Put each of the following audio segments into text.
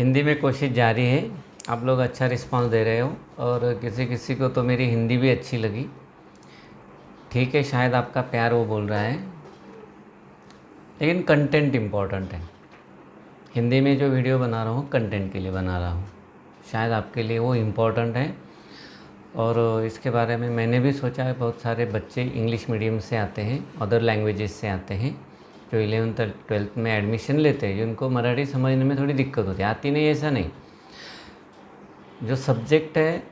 हिंदी में कोशिश जारी है। आप लोग अच्छा रिस्पांस दे रहे हो और किसी किसी को तो मेरी हिंदी भी अच्छी लगी। ठीक है, शायद आपका प्यार वो बोल रहा है, लेकिन कंटेंट इम्पॉर्टेंट है। हिंदी में जो वीडियो बना रहा हूँ कंटेंट के लिए बना रहा हूँ, शायद आपके लिए वो इम्पॉर्टेंट है। और इसके बारे में मैंने भी सोचा है। बहुत सारे बच्चे इंग्लिश मीडियम से आते हैं, अदर लैंग्वेजेस से आते हैं, जो 11th-12th में एडमिशन लेते हैं, जिनको मराठी समझने में थोड़ी दिक्कत होती है। आती नहीं ऐसा नहीं, जो सब्जेक्ट है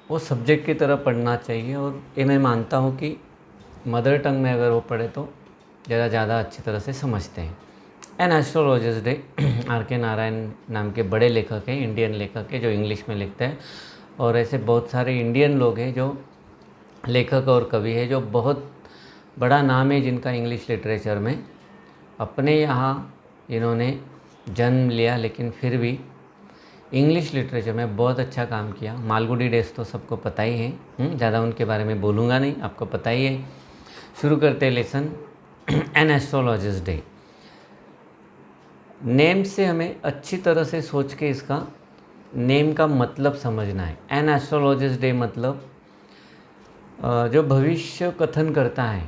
वो सब्जेक्ट की तरह पढ़ना चाहिए। और ये मैं मानता हूँ कि मदर टंग में अगर वो पढ़े तो ज़्यादा अच्छी तरह से समझते हैं। N astrologist day R.K. Narayan नाम के बड़े लेखक हैं, इंडियन लेखक है, जो इंग्लिश में लिखते हैं। और ऐसे बहुत सारे इंडियन लोग हैं जो लेखक और कवि है, जो बहुत बड़ा नाम है जिनका इंग्लिश लिटरेचर में। अपने यहाँ इन्होंने जन्म लिया, लेकिन फिर भी इंग्लिश लिटरेचर में बहुत अच्छा काम किया। मालगुडी डेज तो सबको पता ही है, ज़्यादा उनके बारे में बोलूँगा नहीं, आपको पता ही है। शुरू करते हैं lesson. An astrologist day name से हमें अच्छी तरह से सोच के इसका नेम का मतलब समझना है। एन एस्ट्रोलॉजिस्ट डे मतलब जो भविष्य कथन करता है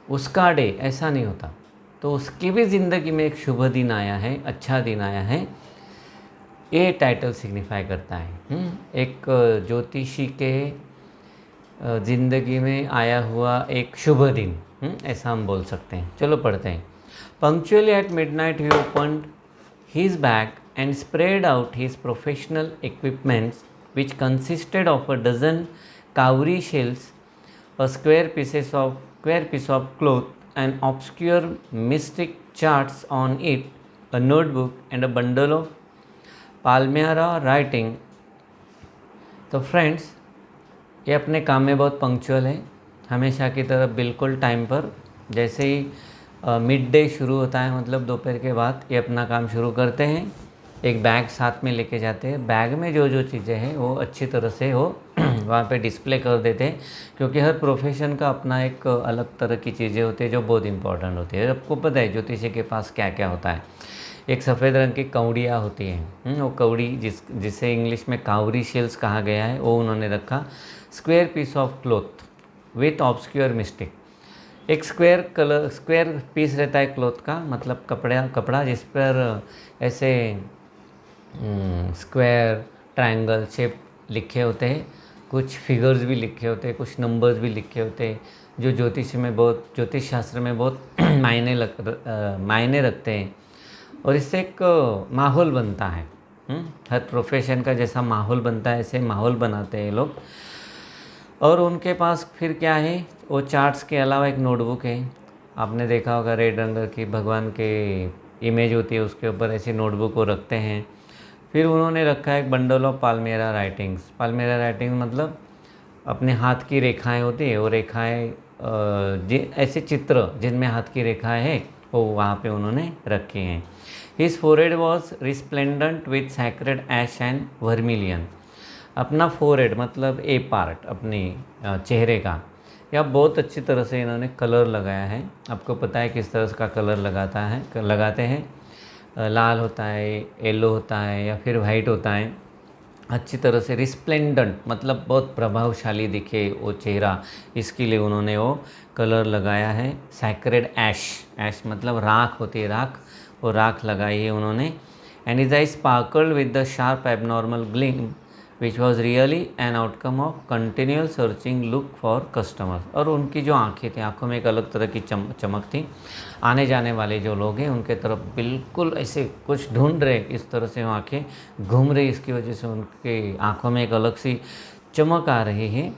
उसका डे, ऐसा नहीं होता। तो उसकी भी ज़िंदगी में एक शुभ दिन आया है, अच्छा दिन आया है, ये टाइटल सिग्निफाई करता है। एक ज्योतिषी के ज़िंदगी में आया हुआ एक शुभ दिन, ऐसा हम बोल सकते हैं। चलो पढ़ते हैं। Punctually at midnight he opened his bag and spread out his professional equipments, which consisted of a dozen cowrie shells, a square piece of cloth, and obscure mystic charts on it, a notebook, and a bundle of palmyra writing. तो friends, ये अपने काम में बहुत punctual है, हमेशा की तरह बिल्कुल टाइम पर। जैसे ही मिड डे शुरू होता है, मतलब दोपहर के बाद, ये अपना काम शुरू करते हैं। एक बैग साथ में लेके जाते हैं। बैग में जो जो चीज़ें हैं वो अच्छी तरह से वो वहाँ पे डिस्प्ले कर देते हैं, क्योंकि हर प्रोफेशन का अपना एक अलग तरह की चीज़ें होती है जो बहुत इंपॉर्टेंट होती है। आपको पता है ज्योतिषी के पास क्या क्या होता है। एक सफ़ेद रंग की कौड़ियाँ होती हैं, वो कौड़ी जिसे इंग्लिश में काउरी शेल्स कहा गया है, वो उन्होंने रखा। Square piece of cloth with obscure mystic, एक स्क्वायर पीस रहता है क्लॉथ का, मतलब कपड़ा जिस पर ऐसे स्क्वायर ट्रायंगल शेप लिखे होते हैं, कुछ फिगर्स भी लिखे होते हैं, कुछ नंबर्स भी लिखे होते हैं, जो ज्योतिष शास्त्र में बहुत मायने रखते हैं। और इससे एक माहौल बनता है। हर प्रोफेशन का जैसा माहौल बनता है, ऐसे माहौल बनाते हैं लोग। और उनके पास फिर क्या है, वो चार्ट्स के अलावा एक नोटबुक है। आपने देखा होगा रेड रंग की भगवान के इमेज होती है, उसके ऊपर ऐसी नोटबुक को रखते हैं। फिर उन्होंने रखा है एक bundle of palmyra writings. Palmyra writing मतलब अपने हाथ की रेखाएं होती है, वो रेखाएं ऐसे चित्र जिनमें हाथ की रेखाएं हैं, वो वहाँ पे उन्होंने रखे हैं। His forehead was resplendent with sacred ash and vermilion. अपना फोरहेड मतलब ए पार्ट अपने चेहरे का, या बहुत अच्छी तरह से इन्होंने कलर लगाया है। आपको पता है किस तरह का कलर लगाते हैं। लाल होता है, येलो होता है, या फिर वाइट होता है। अच्छी तरह से रिस्प्लेंडेंट मतलब बहुत प्रभावशाली दिखे वो चेहरा, इसके लिए उन्होंने वो कलर लगाया है। सैक्रेड ऐश मतलब राख होती है, राख, वो राख लगाई है उन्होंने। And is I sparkled with the sharp abnormal gleam which was really an outcome of continual searching look for customers. और उनकी जो आँखें थी, आँखों में एक अलग तरह की चमक थी। आने जाने वाले जो लोग हैं उनके तरफ बिल्कुल ऐसे कुछ ढूंढ रहे, इस तरह से वो आँखें घूम रही, इसकी वजह से उनके आँखों में एक अलग सी चमक आ रही है।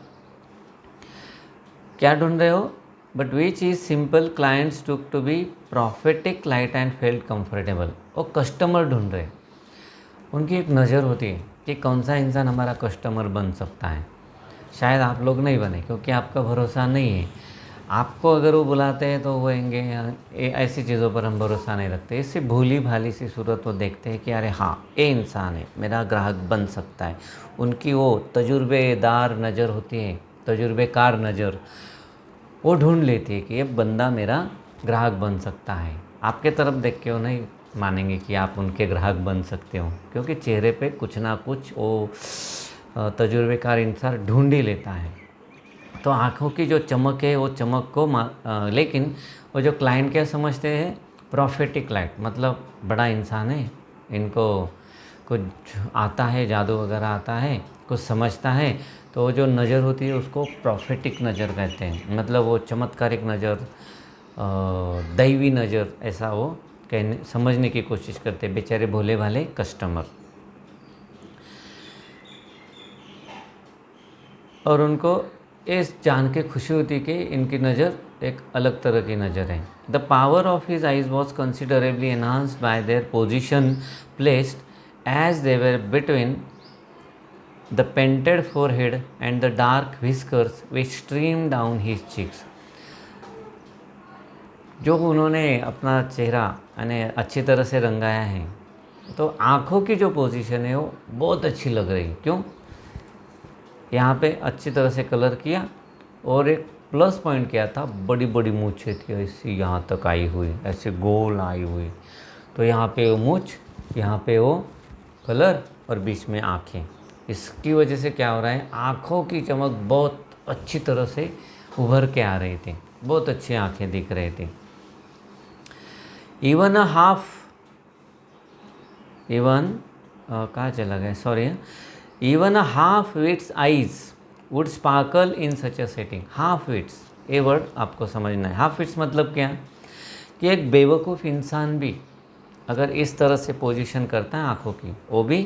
क्या ढूंढ रहे हो? But which is simple clients took to be prophetic light and felt comfortable. वो कस्टमर ढूंढ रहे, उनकी एक नज़र होती है कि कौन सा इंसान हमारा कस्टमर बन सकता है। शायद आप लोग नहीं बने, क्योंकि आपका भरोसा नहीं है। आपको अगर वो बुलाते हैं तो वो आएंगे, ऐसी चीज़ों पर हम भरोसा नहीं रखते। इससे भूली भाली सी सूरत वो देखते हैं कि अरे हाँ, ये इंसान है, मेरा ग्राहक बन सकता है। उनकी वो तजुर्बेदार नज़र होती है, तजुर्बेकार नज़र, वो ढूंढ लेती है कि ये बंदा मेरा ग्राहक बन सकता है। आपके तरफ देख के वो नहीं मानेंगे कि आप उनके ग्राहक बन सकते हो, क्योंकि चेहरे पे कुछ ना कुछ वो तजुर्बेकार इंसान ढूंढ ही लेता है। तो आँखों की जो चमक है वो चमक को लेकिन वो जो क्लाइंट क्या समझते हैं, प्रॉफिटिक लाइट, मतलब बड़ा इंसान है, इनको कुछ आता है, जादू वगैरह आता है, कुछ समझता है, तो वो जो नज़र होती है उसको प्रॉफिटिक नज़र कहते हैं। मतलब वो चमत्कारिक नज़र, दैवी नज़र, ऐसा वो कहने समझने की कोशिश करते हैं बेचारे भोले भाले कस्टमर। और उनको इस जान के खुशी होती कि इनकी नज़र एक अलग तरह की नज़र है। The power of his eyes was considerably enhanced by their position placed as they were between the painted forehead and the dark whiskers which stream down his cheeks. जो उन्होंने अपना चेहरा यानी अच्छी तरह से रंगाया है, तो आँखों की जो पोजीशन है वो बहुत अच्छी लग रही। क्यों? यहाँ पे अच्छी तरह से कलर किया, और एक प्लस पॉइंट क्या था, बड़ी बड़ी मूछें थी ऐसी यहाँ तक आई हुई, ऐसे गोल आई हुई। तो यहाँ पे वो मूछ, यहाँ पे वो कलर, और बीच में आँखें। इसकी वजह से क्या हो रहा है, आँखों की चमक बहुत अच्छी तरह से उभर के आ रही थी, बहुत अच्छी आँखें दिख रही थी। कहाँ चला गया, sorry, even a half wit's eyes would sparkle in such a setting. Half wits, ये वर्ड आपको समझना है। हाफ विट्स मतलब क्या, कि एक बेवकूफ़ इंसान भी अगर इस तरह से पोजीशन करता है आँखों की, वो भी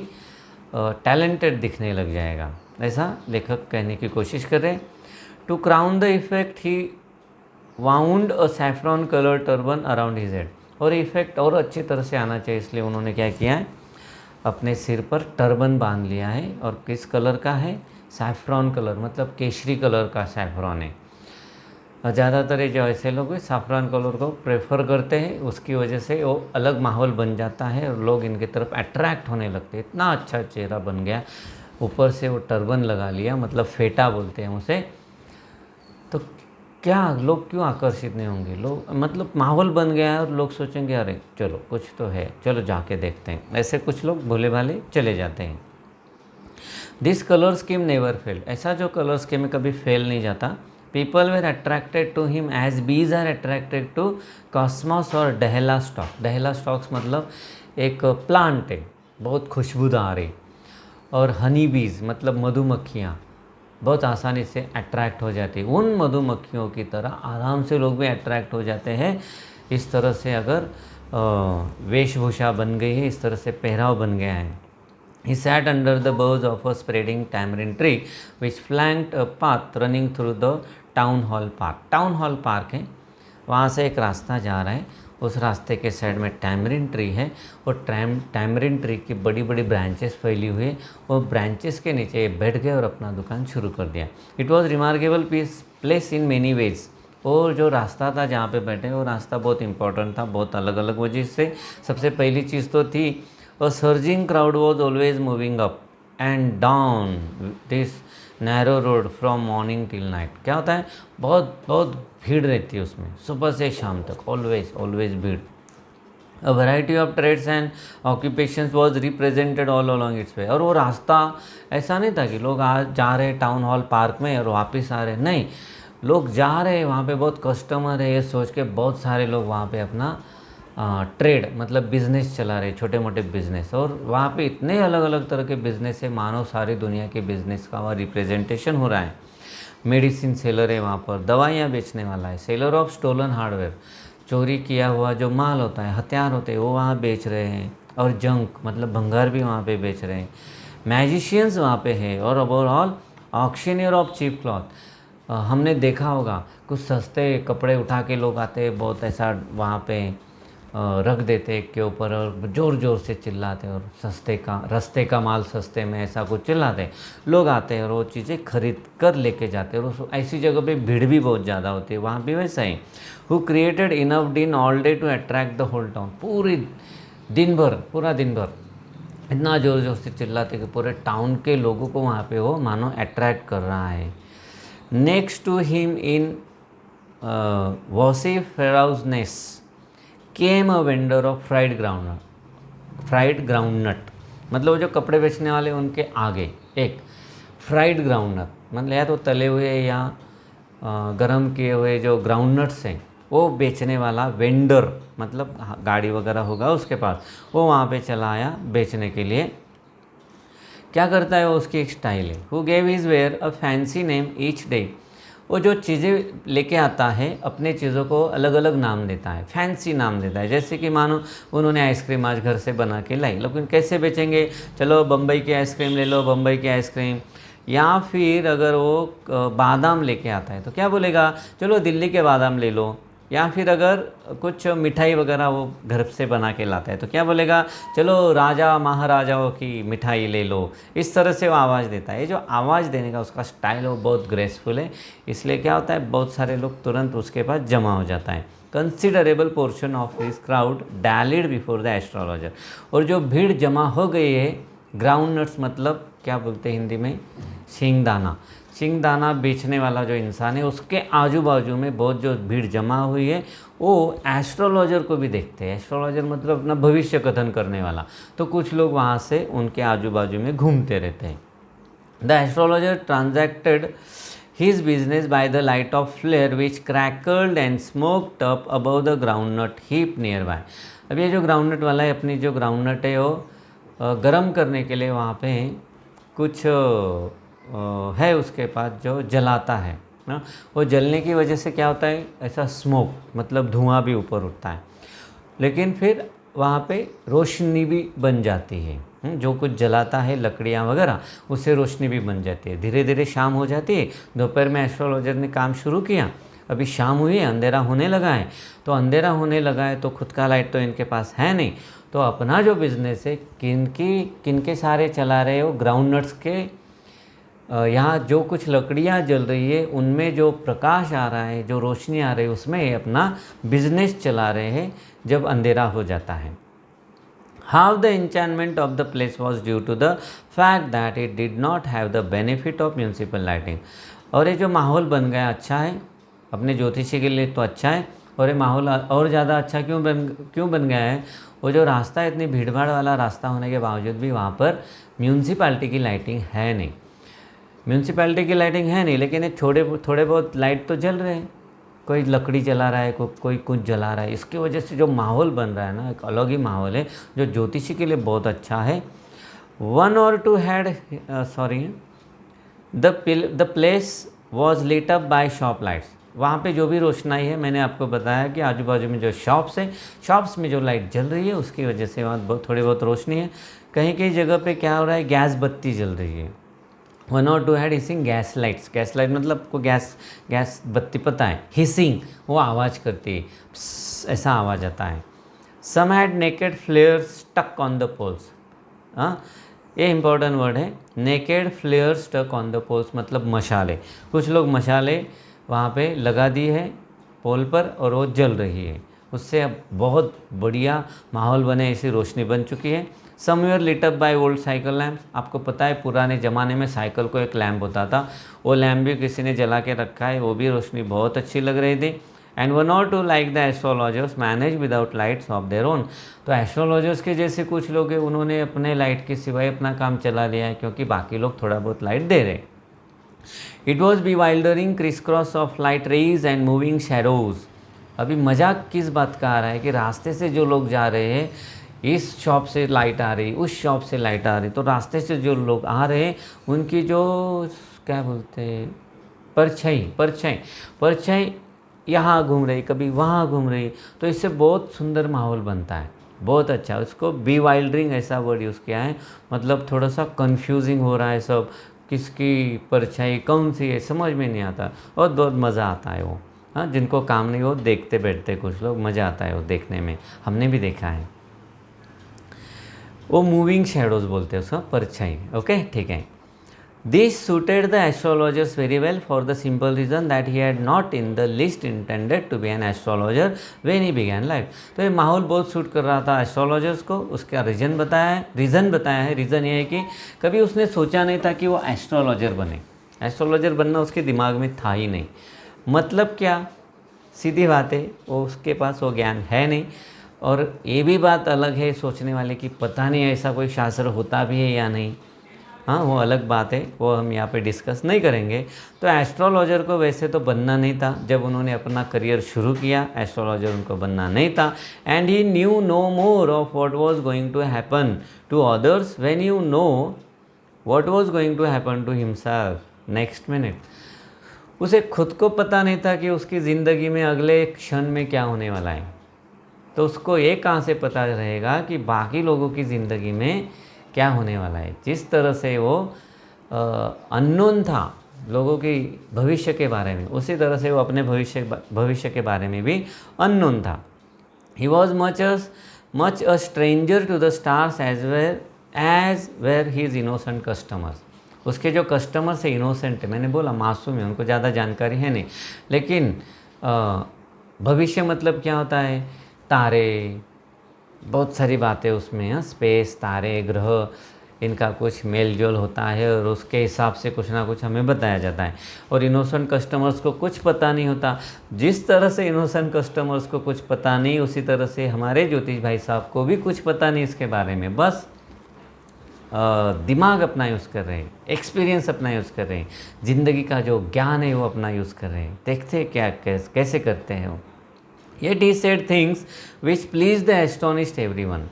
टैलेंटेड दिखने लग जाएगा, ऐसा लेखक कहने की कोशिश कर रहे हैं। To crown the effect he wound a saffron colour turban around his head. और इफेक्ट और अच्छी तरह से आना चाहिए, इसलिए उन्होंने क्या किया है, अपने सिर पर टर्बन बांध लिया है। और किस कलर का है, सैफ्रॉन कलर, मतलब केशरी कलर का सैफ्रॉन है। ज़्यादातर जो ऐसे लोग सैफ्रॉन कलर को प्रेफर करते हैं, उसकी वजह से वो अलग माहौल बन जाता है और लोग इनकी तरफ अट्रैक्ट होने लगते हैं। इतना अच्छा चेहरा बन गया, ऊपर से वो टर्बन लगा लिया, मतलब फेटा बोलते हैं उसे, तो क्या लोग क्यों आकर्षित नहीं होंगे, लोग मतलब माहौल बन गया है और लोग सोचेंगे अरे चलो कुछ तो है, चलो जाके देखते हैं। ऐसे कुछ लोग भोले भाले चले जाते हैं। This colour scheme never failed, ऐसा जो कलर स्कीम में कभी फेल नहीं जाता। People were attracted to him as bees are attracted to cosmos और डहेला स्टॉक। डहेला स्टॉक्स मतलब एक प्लांट है, बहुत खुशबूदार है। और हनी बीज मतलब मधुमक्खियाँ बहुत आसानी से अट्रैक्ट हो जाती है। उन मधुमक्खियों की तरह आराम से लोग भी अट्रैक्ट हो जाते हैं। इस तरह से अगर वेशभूषा बन गई है, इस तरह से पहराव बन गया है। He sat under the boughs of a spreading tamarind tree which flanked a path running through the town hall park. Town hall park है, वहाँ से एक रास्ता जा रहा है, उस रास्ते के साइड में टैमरिन ट्री है, और टैमरिन ट्री की बड़ी बड़ी ब्रांचेस फैली हुई है। वो ब्रांचेस के नीचे बैठ गए और अपना दुकान शुरू कर दिया। It was remarkable place in many ways. और जो रास्ता था जहाँ पे बैठे, वो रास्ता बहुत इंपॉर्टेंट था, बहुत अलग अलग वजह से। सबसे पहली चीज़ तो थी, a surging crowd was always moving up and down this narrow road from morning till night। क्या होता है, बहुत बहुत भीड़ रहती है उसमें, सुबह से शाम तक, ऑलवेज भीड़। A variety of trades and occupations was represented all along its way। और वो रास्ता ऐसा नहीं था कि लोग आज जा रहे टाउन हॉल पार्क में और वापस आ रहे, नहीं, लोग जा रहे, वहाँ पे बहुत कस्टमर है, ये सोच के बहुत सारे लोग वहाँ पे अपना ट्रेड मतलब बिज़नेस चला रहे, छोटे मोटे बिज़नेस। और वहाँ पे इतने अलग अलग तरह के बिज़नेस है, मानो सारी दुनिया के बिज़नेस का वहाँ रिप्रेजेंटेशन हो रहा है। मेडिसिन सेलर है वहाँ पर, दवाइयाँ बेचने वाला है। सेलर ऑफ स्टोलन हार्डवेयर, चोरी किया हुआ जो माल होता है, हथियार होते हैं, वो वहाँ बेच रहे हैं। और जंक मतलब भंगार भी वहाँ पे बेच रहे हैं। मैजिशियंस वहाँ पे है। और overall auctioneer of cheap cloth, हमने देखा होगा कुछ सस्ते कपड़े उठा के लोग आते हैं, बहुत ऐसा वहाँ पे रख देते एक के ऊपर और ज़ोर ज़ोर से चिल्लाते, और रस्ते का माल सस्ते में, ऐसा कुछ चिल्लाते। लोग आते हैं और वो चीज़ें खरीद कर लेके जाते हैं। और ऐसी जगह पे भीड़ भी बहुत ज़्यादा होती है, वहाँ भी वैसा ही। Who created enough din all day to attract the whole town, पूरा दिन भर इतना ज़ोर ज़ोर से चिल्लाते कि पूरे टाउन के लोगों को वहाँ पे वो मानो अट्रैक्ट कर रहा है। Next to him in vociferousness came a vendor of fried groundnut। Fried groundnut, मतलब वो जो कपड़े बेचने वाले उनके आगे एक फ्राइड ग्राउंड नट, मतलब या तो तले हुए या गरम किए हुए जो ग्राउंड नट्स हैं वो बेचने वाला वेंडर, मतलब गाड़ी वगैरह होगा उसके पास, वो वहाँ पे चला आया बेचने के लिए। क्या करता है वो, उसकी एक स्टाइल है। Who gave his ware a fancy name each day, वो जो चीज़ें लेके आता है अपने चीज़ों को अलग अलग नाम देता है, फैंसी नाम देता है। जैसे कि मानो उन्होंने आइसक्रीम आज घर से बना के लाई, लेकिन कैसे बेचेंगे, चलो बम्बई की आइसक्रीम ले लो, बम्बई की आइसक्रीम। या फिर अगर वो बादाम लेके आता है तो क्या बोलेगा, चलो दिल्ली के बादाम ले लो। या फिर अगर कुछ मिठाई वगैरह वो घर से बना के लाता है तो क्या बोलेगा, चलो राजा महाराजाओं की मिठाई ले लो। इस तरह से वो आवाज़ देता है। ये जो आवाज़ देने का उसका स्टाइल है वो बहुत ग्रेसफुल है, इसलिए क्या होता है बहुत सारे लोग तुरंत उसके पास जमा हो जाता है। Considerable portion of his crowd dallied before the astrologer, और जो भीड़ जमा हो गई है, ग्राउंड नट्स मतलब क्या बोलते हैं हिंदी में, सिंगदाना, सिंगदाना बेचने वाला जो इंसान है उसके आजू बाजू में बहुत जो भीड़ जमा हुई है वो एस्ट्रोलॉजर को भी देखते हैं। एस्ट्रोलॉजर मतलब अपना भविष्य कथन करने वाला, तो कुछ लोग वहाँ से उनके आजू बाजू में घूमते रहते हैं। The astrologer transacted his business by the light of flare which crackled and smoked up above the groundnut heap nearby। अब ये जो ग्राउंडनट वाला है, अपनी जो ग्राउंडनट है वो गर्म करने के लिए वहाँ पे कुछ है उसके पास जो जलाता है ना, वो जलने की वजह से क्या होता है, ऐसा स्मोक मतलब धुआं भी ऊपर उठता है, लेकिन फिर वहाँ पे रोशनी भी बन जाती है। जो कुछ जलाता है लकड़ियाँ वगैरह उससे रोशनी भी बन जाती है। धीरे धीरे शाम हो जाती है। दोपहर में एस्ट्रोलॉजर ने काम शुरू किया, अभी शाम हुई है, अंधेरा होने लगा है। तो अंधेरा होने लगा है तो खुद का लाइट तो इनके पास है नहीं, तो अपना जो बिज़नेस है किनके सारे चला रहे हो, ग्राउंड नट्स के। यहाँ जो कुछ लकड़ियाँ जल रही है उनमें जो प्रकाश आ रहा है, जो रोशनी आ रही है, उसमें अपना बिजनेस चला रहे हैं जब अंधेरा हो जाता है। How the enchantment of the place was due to the fact that it did not have the benefit of municipal lighting. और ये जो माहौल बन गया अच्छा है, अपने ज्योतिषी के लिए तो अच्छा है, और ये माहौल और ज़्यादा अच्छा क्यों बन गया है, वो जो रास्ता है इतनी भीड़ भाड़ वाला रास्ता होने के बावजूद भी वहाँ पर म्यूनसिपाल्टी की लाइटिंग है नहीं। म्यूनसिपैलिटी की लाइटिंग है नहीं, लेकिन ये थोड़े बहुत लाइट तो जल रहे हैं। कोई लकड़ी जला रहा है, कोई कुछ जला रहा है। इसकी वजह से जो माहौल बन रहा है ना, एक अलग ही माहौल है जो ज्योतिषी के लिए बहुत अच्छा है। वन और two had the place was lit up by shop lights. वहाँ पे जो भी रोशनाई है, मैंने आपको बताया कि आजू बाजू में जो शॉप्स है, शॉप्स में जो लाइट जल रही है उसकी वजह से वहाँ थोड़ी बहुत रोशनी है। कहीं कहीं जगह पे क्या हो रहा है, गैस बत्ती जल रही है। वन और two had hissing gas lights. Gas light मतलब को गैस बत्ती पता है, हिसिंग वो आवाज़ करती है, ऐसा आवाज़ आता है। Some had naked flare stuck on the poles. हाँ, ये इंपॉर्टेंट वर्ड है, naked flare stuck on the poles मतलब मशाले। कुछ लोग मशाले वहाँ पे लगा दी है पोल पर और वो जल रही है, उससे अब बहुत बढ़िया माहौल बने, ऐसी रोशनी बन चुकी है। Somewhere lit up by old cycle lamp. आपको पता है पुराने ज़माने में साइकिल को एक लैम्प होता था, वो लैम्प भी किसी ने जला के रखा है, वो भी रोशनी बहुत अच्छी लग रही थी। एंड वन और two like the astrologers manage without lights of their own. तो एस्ट्रोलॉजर्स के जैसे कुछ लोग हैं, उन्होंने अपने लाइट के सिवाय अपना काम चला लिया है, क्योंकि बाकी लोग थोड़ा बहुत लाइट दे रहे। It was bewildering crisscross of light rays and moving shadows. अभी मजाक किस बात का आ रहा है कि रास्ते से जो लोग जा रहे हैं, इस शॉप से लाइट आ रही, उस शॉप से लाइट आ रही, तो रास्ते से जो लोग आ रहे हैं उनकी जो क्या बोलते हैं, परछाई यहाँ घूम रही, कभी वहाँ घूम रही, तो इससे बहुत सुंदर माहौल बनता है, बहुत अच्छा। उसको bewildering ऐसा वर्ड यूज़ किया है, मतलब थोड़ा सा कंफ्यूजिंग हो रहा है सब, किसकी परछाई कौन सी है समझ में नहीं आता, और बहुत मज़ा आता है वो। हाँ, जिनको काम नहीं वो देखते बैठते कुछ लोग, मज़ा आता है वो देखने में, हमने भी देखा है। वो मूविंग शेडोज बोलते हैं उसको, परछाई। ओके, ठीक है। This suited the astrologers very well for the simple reason that he had not in the least intended to be an astrologer when he began life. तो ये माहौल बहुत सूट कर रहा था एस्ट्रोलॉजर्स को। उसका रीज़न बताया है। रीज़न ये है कि कभी उसने सोचा नहीं था कि वो एस्ट्रोलॉजर बने। एस्ट्रोलॉजर बनना उसके दिमाग में था ही नहीं। मतलब क्या, सीधी बात है, वो उसके पास वो ज्ञान है नहीं। और ये भी बात अलग है सोचने वाले की पता नहीं ऐसा कोई शास्त्र होता भी है या नहीं, हाँ वो अलग बात है, वो हम यहाँ पे डिस्कस नहीं करेंगे। तो एस्ट्रोलॉजर को वैसे तो बनना नहीं था, जब उन्होंने अपना करियर शुरू किया एस्ट्रोलॉजर उनको बनना नहीं था। And he knew no more of what was going to happen to others when you know what was going to happen to himself next minute. उसे खुद को पता नहीं था कि उसकी ज़िंदगी में अगले क्षण में क्या होने वाला है, तो उसको ये कहाँ से पता रहेगा कि बाकी लोगों की ज़िंदगी में क्या होने वाला है। जिस तरह से वो अननोन था लोगों की भविष्य के बारे में, उसी तरह से वो अपने भविष्य के बारे में भी अननोन था। He was much a stranger to the stars as were his innocent customers. उसके जो कस्टमर्स है इनोसेंट है, मैंने बोला मासूम है, उनको ज़्यादा जानकारी है नहीं, लेकिन भविष्य मतलब क्या होता है, तारे, बहुत सारी बातें उसमें हैं, स्पेस, तारे, ग्रह, इनका कुछ मेल जोल होता है और उसके हिसाब से कुछ ना कुछ हमें बताया जाता है। और इनोसेंट कस्टमर्स को कुछ पता नहीं होता। जिस तरह से इनोसेंट कस्टमर्स को कुछ पता नहीं, उसी तरह से हमारे ज्योतिष भाई साहब को भी कुछ पता नहीं इसके बारे में, बस दिमाग अपना यूज़ कर रहे हैं, एक्सपीरियंस अपना यूज़ कर रहे हैं, ज़िंदगी का जो ज्ञान है वो अपना यूज़ कर रहे हैं। देखते हैं क्या कैसे करते हैं वो। Yet he said things which pleased the astonished everyone।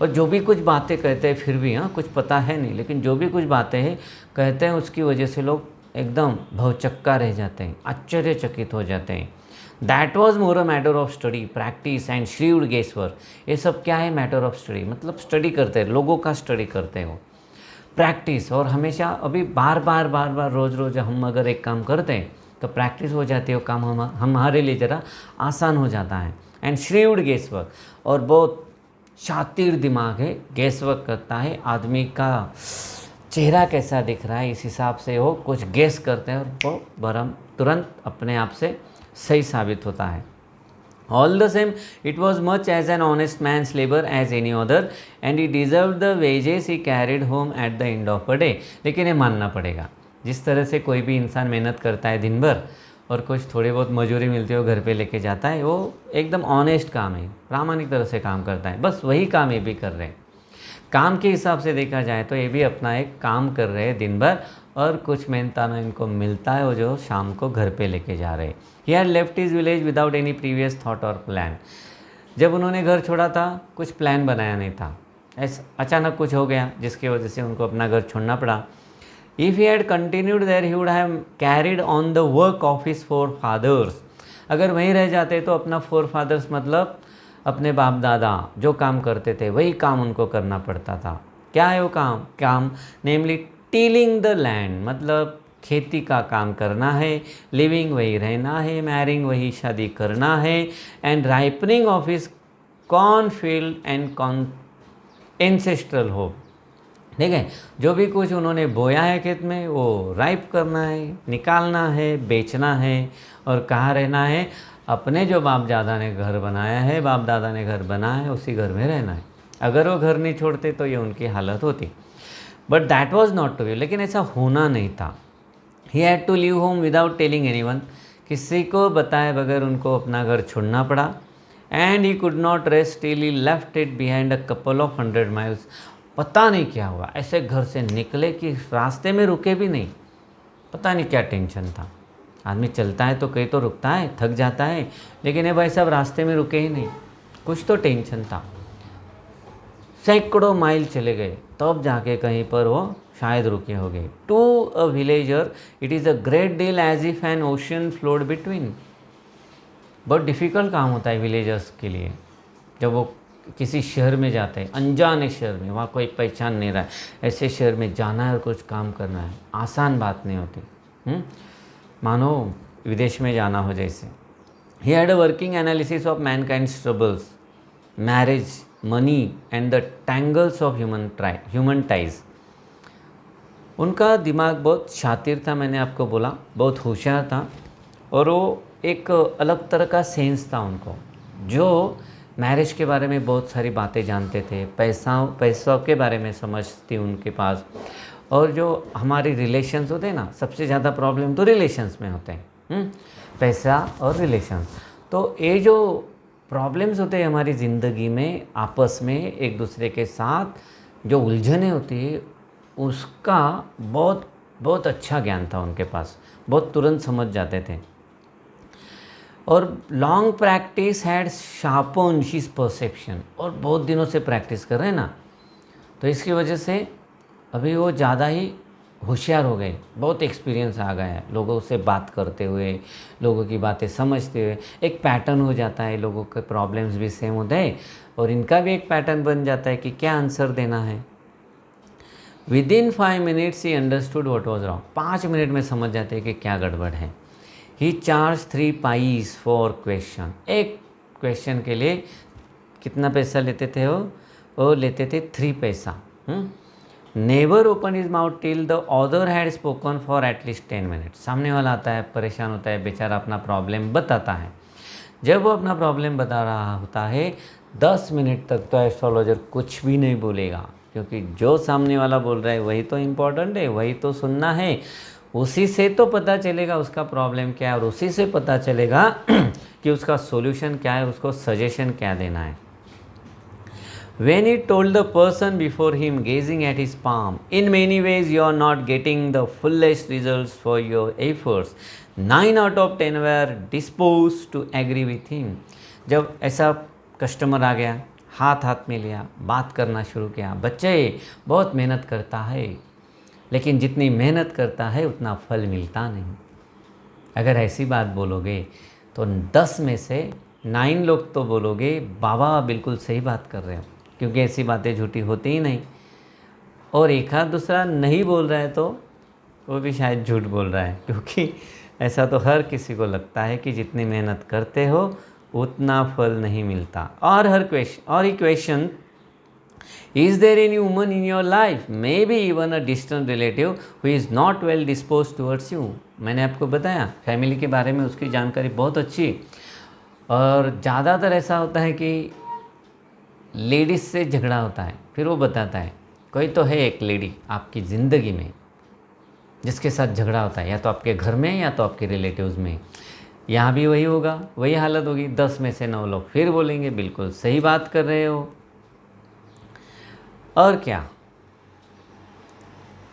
और जो भी कुछ बातें कहते हैं फिर भी, हाँ कुछ पता है नहीं, लेकिन जो भी कुछ बातें हैं कहते हैं उसकी वजह से लोग एकदम भौचक्का रह जाते हैं, आश्चर्यचकित हो जाते हैं। That was more a matter of study, practice and shrewd guesswork. ये सब क्या है, मैटर ऑफ स्टडी, मतलब स्टडी करते हैं, लोगों का स्टडी करते हैं वो, प्रैक्टिस। और हमेशा अभी बार बार रोज़ रोज़ हम अगर एक काम करते हैं तो प्रैक्टिस हो जाती है, वो काम हमारे लिए ज़रा आसान हो जाता है। एंड श्रीव्ड गेसवर्क, और बहुत शातिर दिमाग है, गेसवर्क करता है, आदमी का चेहरा कैसा दिख रहा है इस हिसाब से वो कुछ गेस करते हैं और वो बरम तुरंत अपने आप से सही साबित होता है। All the same it was much as an honest man's labour as any other and he deserve the wages he carried home at the end of a day. लेकिन ये मानना पड़ेगा, जिस तरह से कोई भी इंसान मेहनत करता है दिन भर और कुछ थोड़ी बहुत मजूरी मिलती है वो घर पे लेके जाता है, वो एकदम ऑनेस्ट काम है, प्रामाणिक तरह से काम करता है, बस वही काम ये भी कर रहे हैं। काम के हिसाब से देखा जाए तो ये भी अपना एक काम कर रहे हैं दिन भर और कुछ मेहनताना इनको मिलता है वो जो शाम को घर पे लेके जा रहे हैं। He had left his village without any previous thought और प्लान। जब उन्होंने घर छोड़ा था कुछ प्लान बनाया नहीं था, ऐसा अचानक कुछ हो गया जिसकी वजह से उनको अपना घर छोड़ना पड़ा। If he had continued there, he would have carried on the work of his forefathers। अगर वहीं रह जाते तो अपना forefathers मतलब अपने बाप दादा जो काम करते थे वही काम उनको करना पड़ता था। क्या है वो काम नेमली टीलिंग द लैंड, मतलब खेती का काम करना है, लिविंग वही रहना है, मैरिंग वही शादी करना है, and ripening of his cornfield and ancestral hope. ठीक है, जो भी कुछ उन्होंने बोया है खेत में वो राइप करना है, निकालना है, बेचना है, और कहाँ रहना है, अपने जो बाप दादा ने घर बनाया है, बाप दादा ने घर बनाया है उसी घर में रहना है। अगर वो घर नहीं छोड़ते तो ये उनकी हालत होती। But that was not to be, लेकिन ऐसा होना नहीं था। He had to leave home without telling anyone, किसी को बताए बगैर उनको अपना घर छोड़ना पड़ा। And he could not rest till he left it behind a couple of 100 miles. पता नहीं क्या हुआ, ऐसे घर से निकले कि रास्ते में रुके भी नहीं, पता नहीं क्या टेंशन था। आदमी चलता है तो कहीं तो रुकता है, थक जाता है, लेकिन ये भाई साहब रास्ते में रुके ही नहीं, कुछ तो टेंशन था। सैकड़ों माइल चले गए तब जाके कहीं पर वो शायद रुके हो गए। To a villager it is a great deal as if an ocean flowed between. बहुत डिफ़िकल्ट काम होता है विलेजर्स के लिए जब वो किसी शहर में जाते हैं, अनजाने शहर में, वहाँ कोई पहचान नहीं रहा है, ऐसे शहर में जाना है और कुछ काम करना है, आसान बात नहीं होती। मानो विदेश में जाना हो जैसे। He had a working analysis of mankind's troubles, marriage, money and the tangles of human ties. उनका दिमाग बहुत शातिर था, मैंने आपको बोला, बहुत होशियार था, और वो एक अलग तरह का सेंस था उनको, जो मैरिज के बारे में बहुत सारी बातें जानते थे, पैसों के बारे में समझ थी उनके पास, और जो हमारे रिलेशंस होते हैं ना, सबसे ज़्यादा प्रॉब्लम तो रिलेशंस में होते हैं, पैसा और रिलेशंस। तो ये जो प्रॉब्लम्स होते हैं हमारी ज़िंदगी में, आपस में एक दूसरे के साथ जो उलझने होती है, उसका बहुत बहुत अच्छा ज्ञान था उनके पास, बहुत तुरंत समझ जाते थे। और long practice had sharpen his perception, और बहुत दिनों से प्रैक्टिस कर रहे हैं ना, तो इसकी वजह से अभी वो ज़्यादा ही होशियार हो गए, बहुत एक्सपीरियंस आ गया है लोगों से बात करते हुए, लोगों की बातें समझते हुए। एक पैटर्न हो जाता है, लोगों के प्रॉब्लम्स भी सेम होते हैं और इनका भी एक पैटर्न बन जाता है कि क्या आंसर देना है। Within 5 minutes he understood what was wrong, 5 minute में समझ जाते हैं कि क्या गड़बड़ है। ही चार्ज 3 पाइस फॉर क्वेश्चन, एक क्वेश्चन के लिए कितना पैसा लेते थे वो लेते थे 3 पैसा। Never open is mouth till the other had spoken for at least 10 minute. सामने वाला आता है, परेशान होता है बेचारा, अपना प्रॉब्लम बताता है। जब वो अपना प्रॉब्लम बता रहा होता है 10 मिनट तक तो एस्ट्रोलॉजर कुछ भी नहीं बोलेगा, क्योंकि जो सामने वाला बोल रहा है वही तो इम्पोर्टेंट है, वही तो सुनना है। उसी से तो पता चलेगा उसका प्रॉब्लम क्या है, और उसी से पता चलेगा कि उसका सॉल्यूशन क्या है, उसको सजेशन क्या देना है। When he told the person before him, gazing at his palm, in many ways you are not getting the fullest results for your efforts. 9 out of 10 were disposed to agree with him. जब ऐसा customer आ गया, हाथ हाथ में लिया, बात करना शुरू किया, बच्चे बहुत मेहनत करता है, लेकिन जितनी मेहनत करता है उतना फल मिलता नहीं। अगर ऐसी बात बोलोगे तो 10 में से 9 लोग तो बोलोगे बाबा बिल्कुल सही बात कर रहे हो, क्योंकि ऐसी बातें झूठी होती ही नहीं। और एक आध दूसरा नहीं बोल रहा है तो वो भी शायद झूठ बोल रहा है, क्योंकि ऐसा तो हर किसी को लगता है कि जितनी मेहनत करते हो उतना फल नहीं मिलता। और he question, is there any woman in your life, may be even a distant relative who is not well dispose towards you. मैंने आपको बताया फैमिली के बारे में उसकी जानकारी बहुत अच्छी। और ज़्यादातर ऐसा होता है कि लेडीज़ से झगड़ा होता है, फिर वो बताता है कोई तो है एक लेडी आपकी ज़िंदगी में जिसके साथ झगड़ा होता है, या तो आपके घर में या तो आपके रिलेटिव्स में। यहाँ भी वही होगा, वही हालत होगी। 10 में से 9 लोग फिर बोलेंगे बिल्कुल सही बात कर रहे हो। और क्या,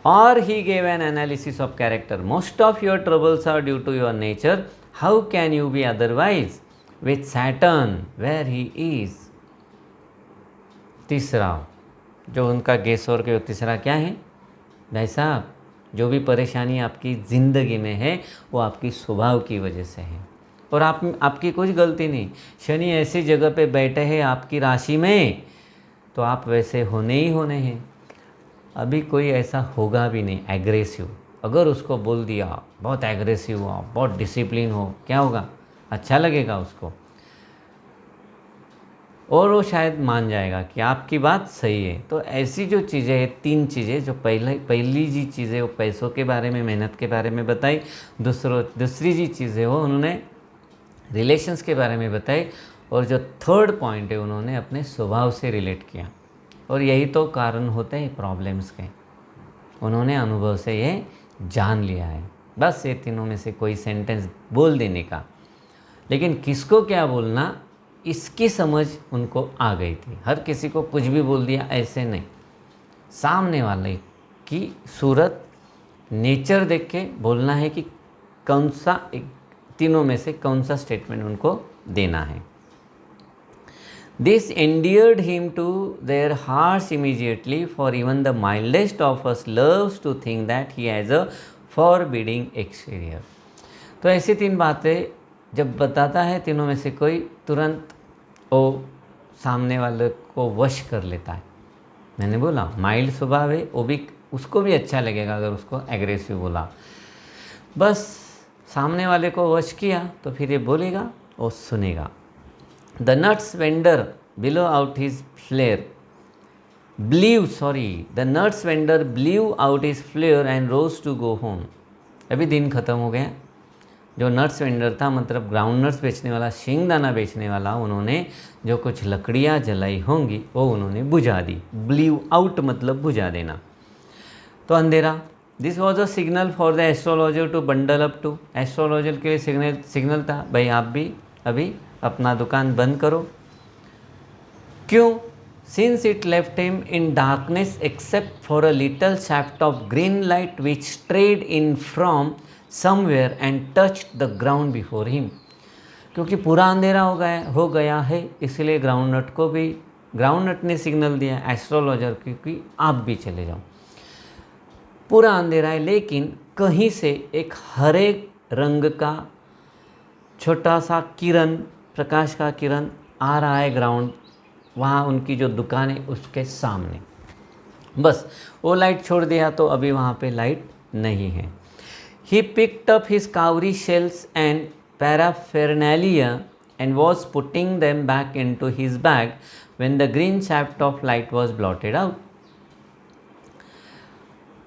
और he gave an analysis of character, most of your troubles are due to your nature, how can you be otherwise with Saturn where he is. तीसरा जो उनका गेस और के तीसरा क्या है, भाई साहब जो भी परेशानी आपकी ज़िंदगी में है वो आपकी स्वभाव की वजह से है, और आपकी कुछ गलती नहीं। शनि ऐसी जगह पे बैठे हैं आपकी राशि में, तो आप वैसे होने ही होने हैं। अभी कोई ऐसा होगा भी नहीं एग्रेसिव। अगर उसको बोल दिया बहुत एग्रेसिव हो, बहुत डिसिप्लिन हो, क्या होगा, अच्छा लगेगा उसको, और वो शायद मान जाएगा कि आपकी बात सही है। तो ऐसी जो चीज़ें हैं, 3 चीज़ें जो पहली जी चीज़ें वो पैसों के बारे में, मेहनत के बारे में बताई। दूसरी जी चीज़ें वो उन्होंने रिलेशंस के बारे में बताई, और जो थर्ड पॉइंट है उन्होंने अपने स्वभाव से रिलेट किया। और यही तो कारण होते हैं प्रॉब्लम्स के, उन्होंने अनुभव से ये जान लिया है। बस ये तीनों में से कोई सेंटेंस बोल देने का, लेकिन किसको क्या बोलना इसकी समझ उनको आ गई थी। हर किसी को कुछ भी बोल दिया ऐसे नहीं, सामने वाले की सूरत नेचर देख के बोलना है कि कौन सा तीनों में से कौन सा स्टेटमेंट उनको देना है। This endeared him to their hearts immediately, for even the mildest of us loves to think that he has a forbidding exterior. तो ऐसी 3 बातें जब बताता है तीनों में से कोई, तुरंत वो सामने वाले को वश कर लेता है। मैंने बोला माइल्ड स्वभाव है, वो भी उसको भी अच्छा लगेगा अगर उसको एग्रेसिव बोला। बस सामने वाले को वश किया तो फिर ये बोलेगा और सुनेगा। The nuts vendor blew out his flare. The nuts vendor blew out his flare and rose to go home. अभी दिन ख़त्म हो गया। जो नट्स वेंडर था, मतलब ग्राउंड नट्स बेचने वाला, शिंगदाना बेचने वाला, उन्होंने जो कुछ लकड़ियाँ जलाई होंगी वो उन्होंने बुझा दी। ब्लीव आउट मतलब बुझा देना। तो अंधेरा, this was a signal for the astrologer to bundle up too. Astrologer के लिए सिग्नल था, भाई आप भी अभी अपना दुकान बंद करो। क्यों? Since it left him in darkness except for a little shaft of green light which strayed in from somewhere and touched the ground before him। क्योंकि पूरा अंधेरा हो गया है, इसलिए ग्राउंड नट ने सिग्नल दिया एस्ट्रोलॉजर की कि आप भी चले जाओ। पूरा अंधेरा है, लेकिन कहीं से एक हरे रंग का छोटा सा किरण, प्रकाश का किरण आ रहा है ग्राउंड, वहाँ उनकी जो दुकान है उसके सामने। बस वो लाइट छोड़ दिया तो अभी वहाँ पे लाइट नहीं है। He picked up his cowrie shells and paraphernalia and was putting them back into his bag when the green shaft of light was blotted out।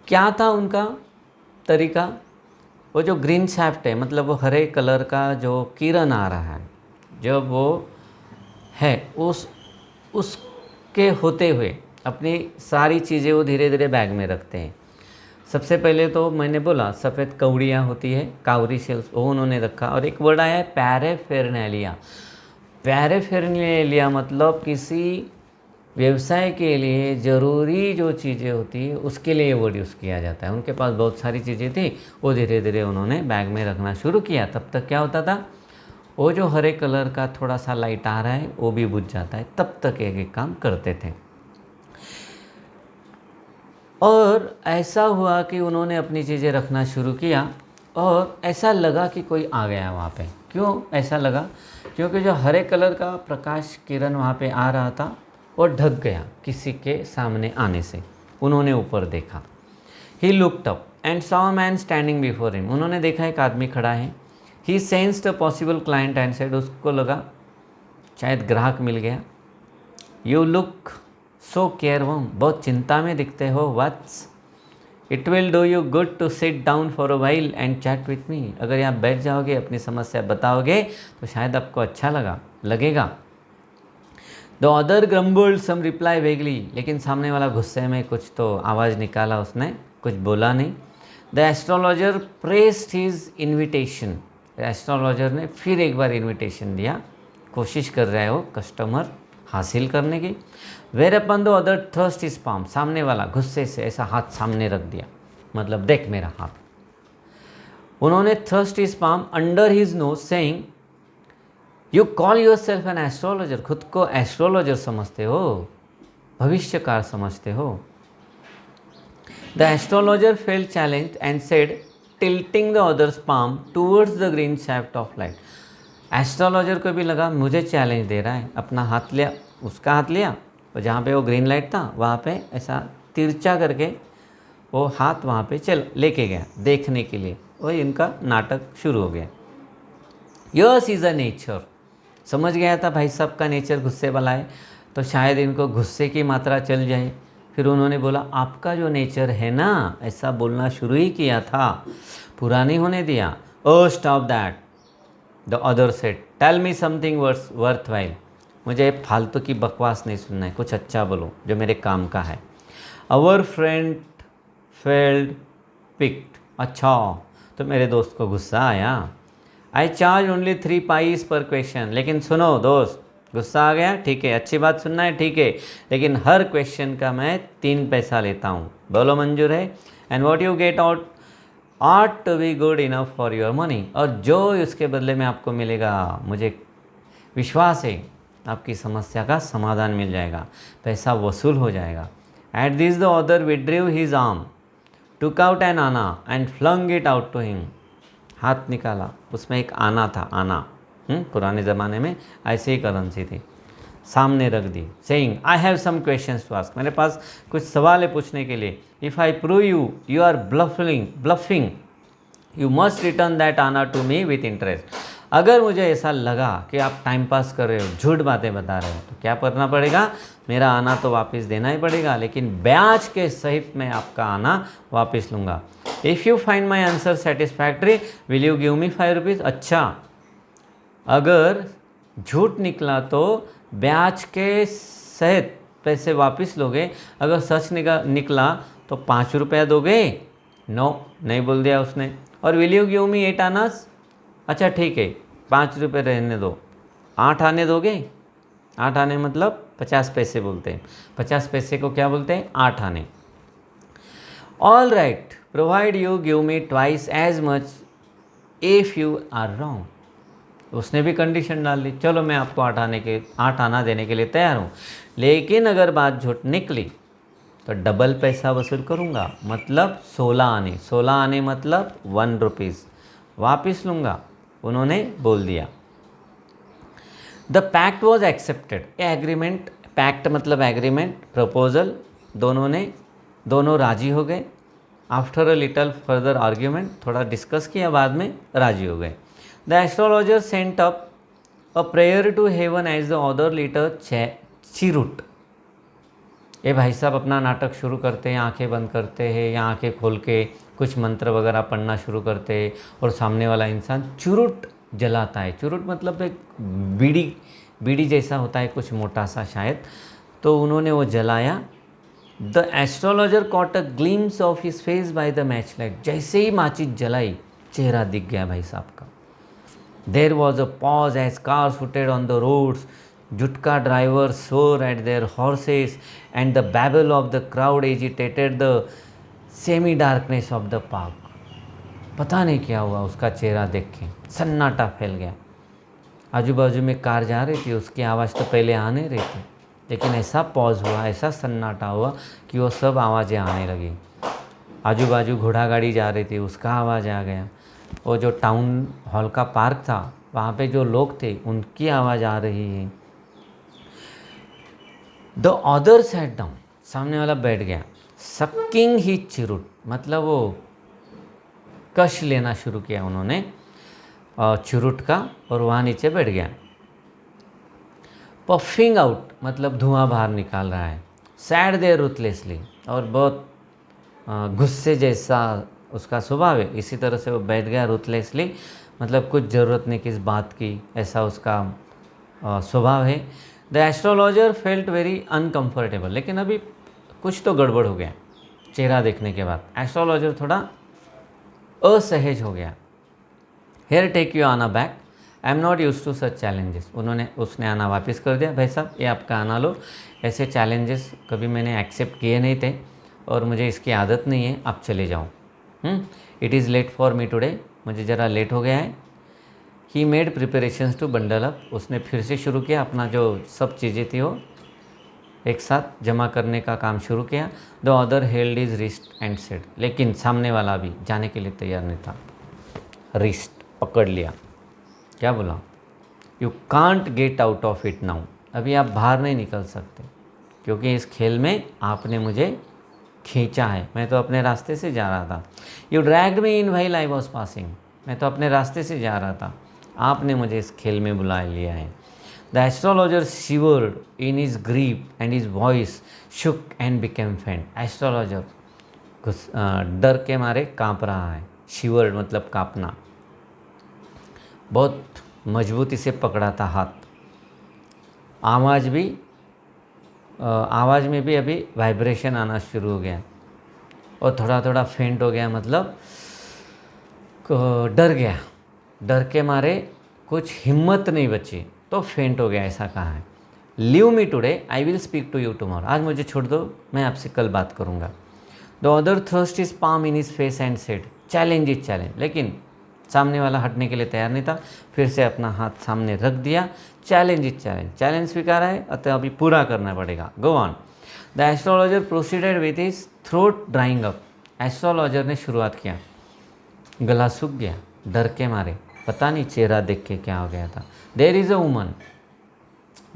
क्या था उनका तरीका? वो जो ग्रीन शैफ्ट है, मतलब वो हरे कलर का जो किरण आ रहा है, जब वो है उसके होते हुए अपनी सारी चीज़ें वो धीरे धीरे बैग में रखते हैं। सबसे पहले तो मैंने बोला सफ़ेद कौड़ियाँ होती है, कावरी शेल्स, वो उन्होंने रखा। और एक वर्ड आया है पैराफेरनैलिया। पैराफेरनैलिया मतलब किसी व्यवसाय के लिए ज़रूरी जो चीज़ें होती है उसके लिए वर्ड यूज़ किया जाता है। उनके पास बहुत सारी चीज़ें थी, वो धीरे धीरे उन्होंने बैग में रखना शुरू किया। तब तक क्या होता था, वो जो हरे कलर का थोड़ा सा लाइट आ रहा है वो भी बुझ जाता है, तब तक एक काम करते थे। और ऐसा हुआ कि उन्होंने अपनी चीज़ें रखना शुरू किया और ऐसा लगा कि कोई आ गया वहाँ पे। क्यों ऐसा लगा? क्योंकि जो हरे कलर का प्रकाश किरण वहाँ पे आ रहा था वो ढक गया किसी के सामने आने से। उन्होंने ऊपर देखा। He looked up and saw a man standing before him. उन्होंने देखा एक आदमी खड़ा है। He sensed a possible client and said, उसको लगा शायद ग्राहक मिल गया। यू लुक सो केयरवम, बहुत चिंता में दिखते हो। What's? It will do you good to sit down for a while and chat with me. अगर यहाँ बैठ जाओगे, अपनी समस्या बताओगे तो शायद आपको अच्छा लगेगा। The other grumbled some reply vaguely, लेकिन सामने वाला गुस्से में कुछ तो आवाज़ निकाला, उसने कुछ बोला नहीं। The astrologer pressed his invitation. Astrologer ने फिर एक बार इन्विटेशन दिया, कोशिश कर रहा है वो कस्टमर हासिल करने की। Whereupon the other thrust his palm, सामने वाला गुस्से से ऐसा हाथ सामने रख दिया, मतलब देख मेरा हाथ। उन्होंने thrust his palm under his nose saying, you call your self an astrologer, खुद को एस्ट्रोलॉजर समझते हो, भविष्यकार समझते हो। The astrologer felt challenged and said, tilting the others palm towards the green shaft of light. Astrologer को भी लगा मुझे चैलेंज दे रहा है, अपना हाथ लिया, उसका हाथ लिया और जहाँ पे वो ग्रीन लाइट था वहाँ पे ऐसा तिरछा करके वो हाथ वहाँ पे लेके गया देखने के लिए। और इनका नाटक शुरू हो गया। यस इज़ अ नेचर, समझ गया था भाई साहब का नेचर गुस्से वाला है, तो शायद इनको गुस्से की मात्रा चल जाए। फिर उन्होंने बोला आपका जो नेचर है ना, ऐसा बोलना शुरू ही किया था, पूरा नहीं होने दिया। Oh stop that, the other said, tell me something worthwhile. मुझे फालतू की बकवास नहीं सुनना है, कुछ अच्छा बोलो जो मेरे काम का है। आवर फ्रेंड फेल्ड पिक्ड, अच्छा तो मेरे दोस्त को गुस्सा आया। आई चार्ज ओनली 3 पाइस पर क्वेश्चन, लेकिन सुनो दोस्त, गुस्सा आ गया ठीक है, अच्छी बात सुनना है ठीक है, लेकिन हर क्वेश्चन का मैं 3 पैसा लेता हूँ, बोलो मंजूर है? And what you get out ought to be good enough for your money, और जो इसके बदले में आपको मिलेगा, मुझे विश्वास है आपकी समस्या का समाधान मिल जाएगा, पैसा वसूल हो जाएगा। At this the other withdrew his arm, took out an anna and flung it out to him. हाथ निकाला, उसमें एक आना था, आना पुराने ज़माने में ऐसे ही करेंसी थी, सामने रख दी। Saying I have some questions to ask, मेरे पास कुछ सवाल है पूछने के लिए। If I prove you are bluffing you must return that anna to me with interest. अगर मुझे ऐसा लगा कि आप टाइम पास कर रहे हो, झूठ बातें बता रहे हो, तो क्या करना पड़ेगा, मेरा आना तो वापस देना ही पड़ेगा, लेकिन ब्याज के सहित मैं आपका आना वापस लूँगा। If you find my answer satisfactory will you give me 5 rupees. अच्छा, अगर झूठ निकला तो ब्याज के सहित पैसे वापस लोगे, अगर सच निकला तो 5 रुपया दोगे? नो, नहीं बोल दिया उसने। और विल यू गिव मी 8 आनास? अच्छा ठीक है, 5 रुपये रहने दो, 8 आने दोगे? 8 आने मतलब 50 पैसे बोलते हैं। 50 पैसे को क्या बोलते हैं? 8 आने। All right, provide you give me twice as much if you are wrong. उसने भी कंडीशन डाल दी, चलो मैं आपको 8 आना देने के लिए तैयार हूँ, लेकिन अगर बात झूठ निकली तो डबल पैसा वसूल करूँगा, मतलब 16 आने। 16 आने मतलब 1 रुपीज़ वापिस लूँगा। उन्होंने बोल दिया। The pact was accepted. Agreement, pact मतलब एग्रीमेंट, प्रपोजल, दोनों राजी हो गए। After a little further argument, थोड़ा डिस्कस किया, बाद में राजी हो गए। The astrologer sent up a prayer to heaven as the other lit a cheroot. ये भाई साहब अपना नाटक शुरू करते हैं, आंखें बंद करते हैं या आंखें खोल के कुछ मंत्र वगैरह पढ़ना शुरू करते हैं, और सामने वाला इंसान चुरुट जलाता है। चुरुट मतलब एक बीड़ी जैसा होता है, कुछ मोटा सा शायद, तो उन्होंने वो जलाया। The astrologer caught a glimpse of his face by the match light. जैसे ही माचिस जलाई, चेहरा दिख गया भाई साहब का। There was a pause as cars hooted on the roads. Jutka driver swore at their horses and the babble of the crowd agitated the semi darkness of the park। पता नहीं क्या हुआ, उसका चेहरा देख के सन्नाटा फैल गया। आजू बाजू में कार जा रही थी, उसकी आवाज़ तो पहले आ नहीं रही थी, लेकिन ऐसा पॉज हुआ, ऐसा सन्नाटा हुआ कि वो सब आवाज़ें आने लगी। आजू बाजू घोड़ा गाड़ी जा रही थी, उसका आवाज़ आ गया। वो जो टाउन हॉल का पार्क था, वहाँ पे जो लोग थे, उनकी आवाज़ आ रही है। द अदर सैट डाउन, सामने वाला बैठ गया। सकिंग ही चिरुट, मतलब वो कश लेना शुरू किया उन्होंने चुरुट का, और वहाँ नीचे बैठ गया। पफिंग आउट मतलब धुआं बाहर निकाल रहा है। सैड देयर रुथलेसली, और बहुत गुस्से जैसा उसका स्वभाव है, इसी तरह से वो बैठ गया रुथलेसली, मतलब कुछ ज़रूरत नहीं किस बात की, ऐसा उसका स्वभाव है। The astrologer felt very uncomfortable, लेकिन अभी कुछ तो गड़बड़ हो गया चेहरा देखने के बाद। एस्ट्रोलॉजर थोड़ा असहज हो गया। Here take you anna back, I am not use to such challenges. उसने आना वापस कर दिया। भाई साहब ये आपका आना लो, ऐसे चैलेंजेस कभी मैंने एक्सेप्ट किए नहीं थे और मुझे इसकी आदत नहीं है, आप चले जाओ। It is late for me today, मुझे ज़रा लेट हो गया है। He made preparations to bundle up, उसने फिर से शुरू किया अपना जो सब चीज़ें थी वो एक साथ जमा करने का काम शुरू किया। The other held is wrist and said, लेकिन सामने वाला भी जाने के लिए तैयार नहीं था। रिस्ट पकड़ लिया, क्या बोला? You can't get out of it now, अभी आप बाहर नहीं निकल सकते, क्योंकि इस खेल में आपने मुझे खींचा है, मैं तो अपने रास्ते से जा रहा था। You dragged me in while I was passing, मैं तो अपने रास्ते से जा रहा था, आपने मुझे इस खेल में बुला लिया है। The astrologer shivered in his grief and his voice shook and became faint. Astrologer डर के मारे काँप रहा है। शिवर्ड मतलब काँपना, बहुत मजबूती से पकड़ा था हाथ। आवाज़ में भी अभी वाइब्रेशन आना शुरू हो गया और थोड़ा थोड़ा फेंट हो गया, मतलब डर गया। डर के मारे कुछ हिम्मत नहीं बची तो फेंट हो गया, ऐसा कहा है। Leave me today, I will speak to you tomorrow, आज मुझे छोड़ दो, मैं आपसे कल बात करूँगा। The other thrust his palm in his face and said challenge is challenge, लेकिन सामने वाला हटने के लिए तैयार नहीं था, फिर से अपना हाथ सामने रख दिया। चैलेंज इज चैलेंज, चैलेंज स्वीकारा है, अतः अभी पूरा करना पड़ेगा, go on. The astrologer proceeded with his throat drying up, astrologer ने शुरुआत किया, गला सूख गया डर के मारे, पता नहीं चेहरा देख के क्या हो गया था। देयर इज़ अ वुमन,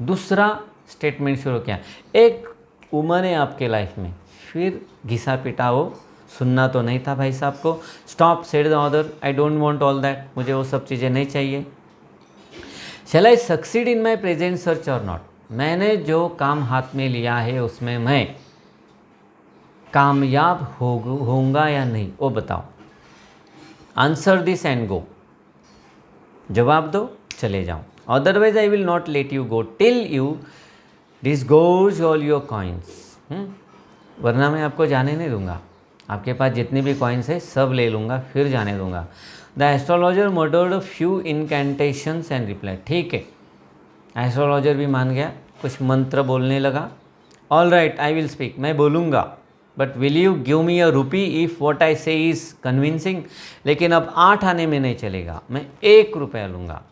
दूसरा स्टेटमेंट शुरू किया, एक वुमन है आपके लाइफ में। फिर घिसा पिटा हो, सुनना तो नहीं था भाई साहब को। Stop said the other, I don't want all that, मुझे वो सब चीज़ें नहीं चाहिए। Shall I succeed in my present search or not, मैंने जो काम हाथ में लिया है उसमें मैं कामयाब होऊंगा या नहीं, वो बताओ। आंसर दिस एंड गो, जवाब दो, चले जाओ। Otherwise I will not let you go till you disgorge all your coins, वरना मैं आपको जाने नहीं दूंगा, आपके पास जितनी भी कॉइन्स है सब ले लूँगा, फिर जाने दूंगा। The astrologer murmured a few incantations and reply, ठीक है एस्ट्रोलॉजर भी मान गया, कुछ मंत्र बोलने लगा। All right, I will speak, मैं बोलूँगा, but will you give me a rupee if what I से इज़ कन्विंसिंग। लेकिन अब 8 आने में नहीं चलेगा, मैं 1 रुपया लूँगा।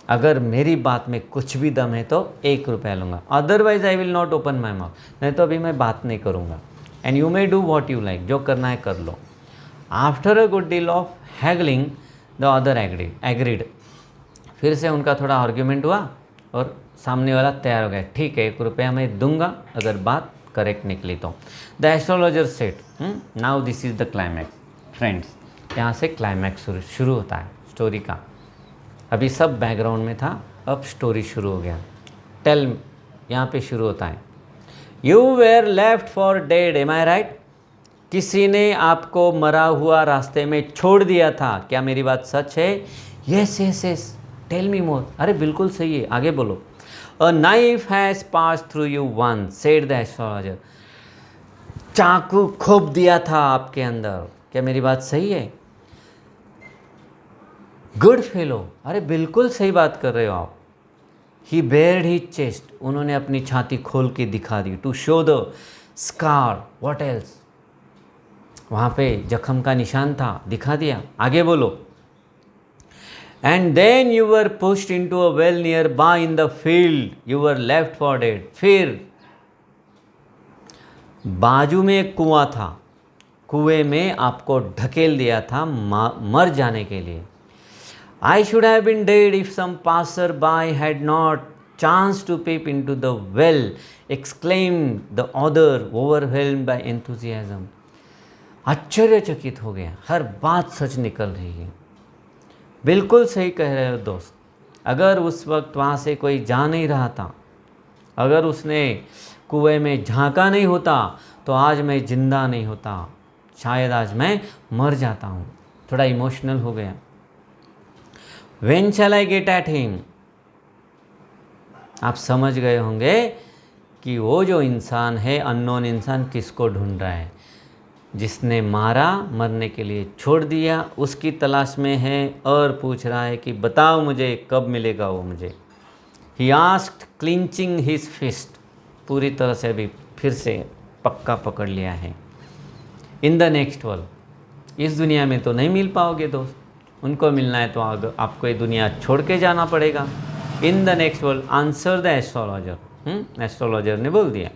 अगर मेरी बात में कुछ भी दम है तो 1 रुपया लूँगा, otherwise I will not open my mouth. नहीं तो अभी मैं बात नहीं करूँगा। And you may do what you like, जो करना है कर लो। After a good deal of haggling the other agreed. फिर से उनका थोड़ा आर्ग्यूमेंट हुआ और सामने वाला तैयार हो गया, ठीक है 1 रुपया मैं दूंगा अगर बात करेक्ट निकली तो। The astrologer set, now this is the climax friends. यहाँ से क्लाइमैक्स शुरू होता है स्टोरी का। अभी सब बैकग्राउंड में था, अब स्टोरी शुरू हो गया। टेल, यहाँ पे शुरू होता है। You were left for dead, am I right? किसी ने आपको मरा हुआ रास्ते में छोड़ दिया था, क्या मेरी बात सच है? Yes yes yes, tell me more. अरे बिल्कुल सही है, आगे बोलो। A knife has pass through you once, said the astrologer. चाकू खोप दिया था आपके अंदर, क्या मेरी बात सही है? गुड फेलो, अरे बिल्कुल सही बात कर रहे हो आप। ही बेयर्ड हिज चेस्ट, उन्होंने अपनी छाती खोल के दिखा दी। To show the scar, what else? वहाँ पे जख्म का निशान था, दिखा दिया। आगे बोलो। And then you were pushed into a well nearby in the field, you were left for dead. फिर बाजू में एक कुआं था, कुएं में आपको ढकेल दिया था मर जाने के लिए। I should have been dead if some passer-by had not chanced to peep into the well, exclaimed the other, overwhelmed by enthusiasm. आश्चर्यचकित हो गया, हर बात सच निकल रही है। बिल्कुल सही कह रहे हो दोस्त। अगर उस वक्त वहाँ से कोई जा नहीं रहा था, अगर उसने कुएं में झांका नहीं होता, तो आज मैं जिंदा नहीं होता, शायद आज मैं मर जाता हूँ। थोड़ा इमोशनल हो गया। When shall I get at him? आप समझ गए होंगे कि वो जो इंसान है, अननोन इंसान, किसको ढूंढ रहा है। जिसने मारा, मरने के लिए छोड़ दिया, उसकी तलाश में है और पूछ रहा है कि बताओ मुझे कब मिलेगा वो मुझे। He asked, clenching his fist, पूरी तरह से अभी फिर से पक्का पकड़ लिया है। In the next world, इस दुनिया में तो नहीं मिल पाओगे दोस्त, उनको मिलना है तो आपको ये दुनिया छोड़ के जाना पड़ेगा। In the next world, answer the astrologer. Astrologer ने बोल दिया।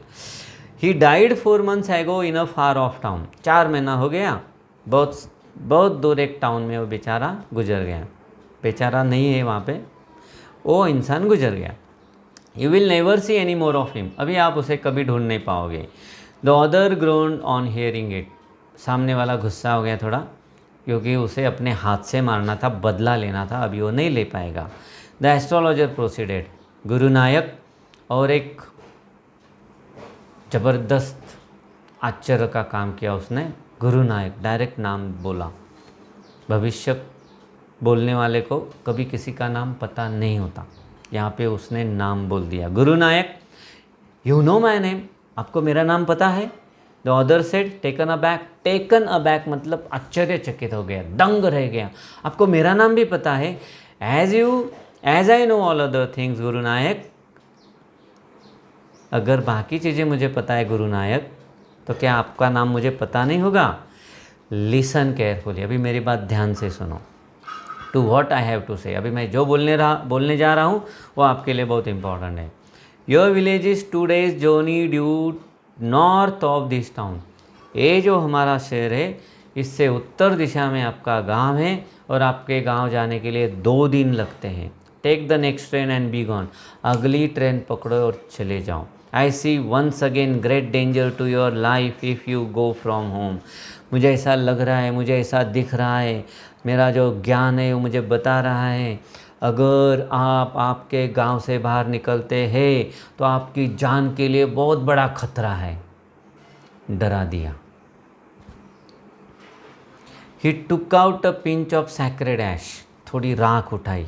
ही डाइड 4 months एगो इन अ फार ऑफ टाउन, 4 महीना हो गया, बहुत दूर एक टाउन में वो बेचारा गुजर गया। बेचारा नहीं है वहाँ पे, वो इंसान गुजर गया। You will never see any more of him, अभी आप उसे कभी ढूंढ नहीं पाओगे। The other ग्रोन्ड on hearing it, सामने वाला गुस्सा हो गया थोड़ा, क्योंकि उसे अपने हाथ से मारना था, बदला लेना था, अभी वो नहीं ले पाएगा। द एस्ट्रोलॉजर प्रोसीडेड, गुरु नायक, और एक ज़बरदस्त आश्चर्य का काम किया उसने। गुरु नायक, डायरेक्ट नाम बोला। भविष्य बोलने वाले को कभी किसी का नाम पता नहीं होता, यहाँ पे उसने नाम बोल दिया। गुरु नायक, यू नो माय नेम, आपको मेरा नाम पता है? The other said, taken aback. Taken aback मतलब आश्चर्यचकित हो गया, दंग रह गया। आपको मेरा नाम भी पता है? As I know all other things Guru Nayak, अगर बाकी चीज़ें मुझे पता है गुरु नायक, तो क्या आपका नाम मुझे पता नहीं होगा? लिसन केयरफुली, अभी मेरी बात ध्यान से सुनो। To what I have to say, अभी मैं जो बोलने जा रहा हूँ वो आपके लिए बहुत इंपॉर्टेंट है। Your village is 2 days journey due north of this town, ये जो हमारा शहर है, इससे उत्तर दिशा में आपका गांव है, और आपके गांव जाने के लिए 2 दिन लगते हैं। Take the next train and be gone, अगली ट्रेन पकड़ो और चले जाओ। I see once again great danger to your life if you go from home, मुझे ऐसा लग रहा है, मुझे ऐसा दिख रहा है, मेरा जो ज्ञान है वो मुझे बता रहा है, अगर आप आपके गांव से बाहर निकलते हैं तो आपकी जान के लिए बहुत बड़ा खतरा है। डरा दिया। He took out a pinch of sacred ash, थोड़ी राख उठाई,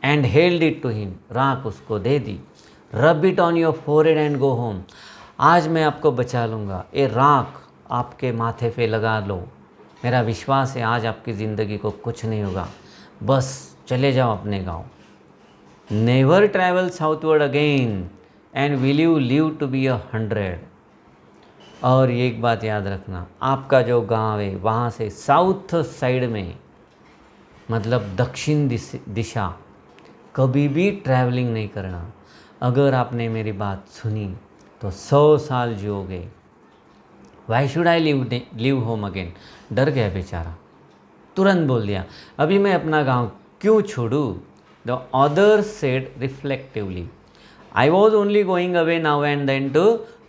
and held it to him, राख उसको दे दी। Rub it on your forehead and go home, आज मैं आपको बचा लूँगा, ये राख आपके माथे पे लगा लो, मेरा विश्वास है आज आपकी ज़िंदगी को कुछ नहीं होगा, बस चले जाओ अपने गांव। Never travel southward again and will you live to be 100। और एक बात याद रखना, आपका जो गांव है वहाँ से साउथ साइड में, मतलब दक्षिण दिशा कभी भी ट्रैवलिंग नहीं करना। अगर आपने मेरी बात सुनी तो 100 साल जियोगे। Why should I leave home again. डर गया बेचारा, तुरंत बोल दिया अभी मैं अपना गांव क्यों छोड़ूं। The other said reflectively, I was only going away now and then to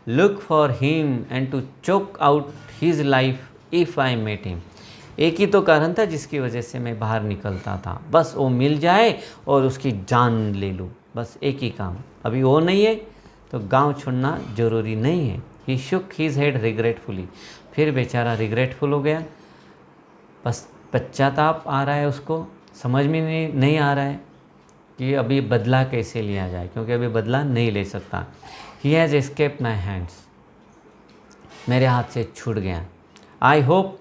look for him and to choke out his life if I met him. एक ही तो कारण था जिसकी वजह से मैं बाहर निकलता था, बस वो मिल जाए और उसकी जान ले लूँ, बस एक ही काम। अभी वो नहीं है तो गांव छोड़ना ज़रूरी नहीं है। ही शुक हिज हेड रिग्रेटफुली, फिर बेचारा रिग्रेटफुल हो गया, बस पश्चाताप आ रहा है उसको, समझ में नहीं आ रहा है कि अभी बदला कैसे लिया जाए, क्योंकि अभी बदला नहीं ले सकता। He has escaped my hands, मेरे हाथ से छूट गया। I hope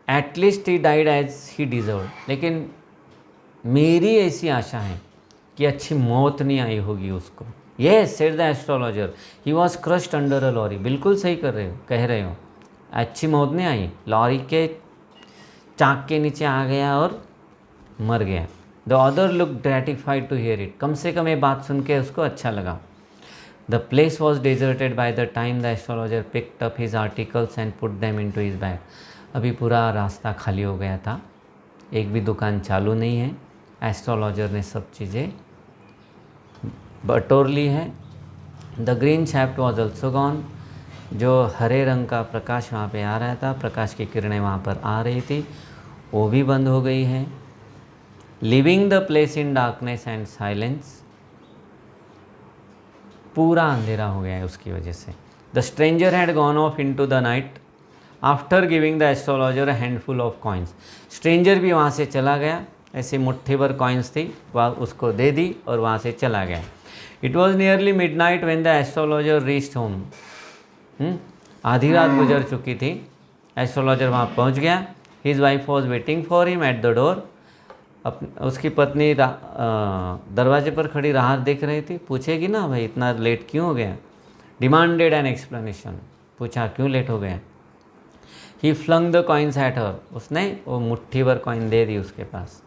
at least he died as he deserve, लेकिन मेरी ऐसी आशा है कि अच्छी मौत नहीं आई होगी उसको। Yes said the astrologer, he was crushed under a lorry. बिल्कुल सही कह रहे हो, अच्छी मौत नहीं आई, लॉरी के चाक के नीचे आ गया और मर गया। The other look gratified to hear it, कम से कम ये बात सुन के उसको अच्छा लगा। The place was deserted by the time the astrologer picked up his articles and put them into his bag. अभी पूरा रास्ता खाली हो गया था, एक भी दुकान चालू नहीं है। एस्ट्रोलॉजर ने सब चीज़ें बटोर ली है। The green shaft was also gone, जो हरे रंग का प्रकाश वहाँ पे आ रहा था, प्रकाश की किरणें वहाँ पर आ रही थी, वो भी बंद हो गई है। Leaving the place in darkness and silence, पूरा अंधेरा हो गया है उसकी वजह से। The stranger had gone off into the night after giving the astrologer a handful of coins. Stranger भी वहाँ से चला गया, ऐसे मुट्ठी भर कॉइन्स थी, वह उसको दे दी और वहाँ से चला गया। It was nearly mid night when the astrologer reached home. आधी रात गुजर चुकी थी, एस्ट्रोलॉजर वहाँ पहुँच गया। His wife was waiting for him at the door, उसकी पत्नी दरवाजे पर खड़ी राह देख रही थी। पूछेगी ना भाई इतना लेट क्यों हो गया। डिमांडेड एन एक्सप्लेनेशन, पूछा क्यों लेट हो गया। He flung the coins at her, उसने वो मुट्ठी भर कॉइन दे दी उसके पास।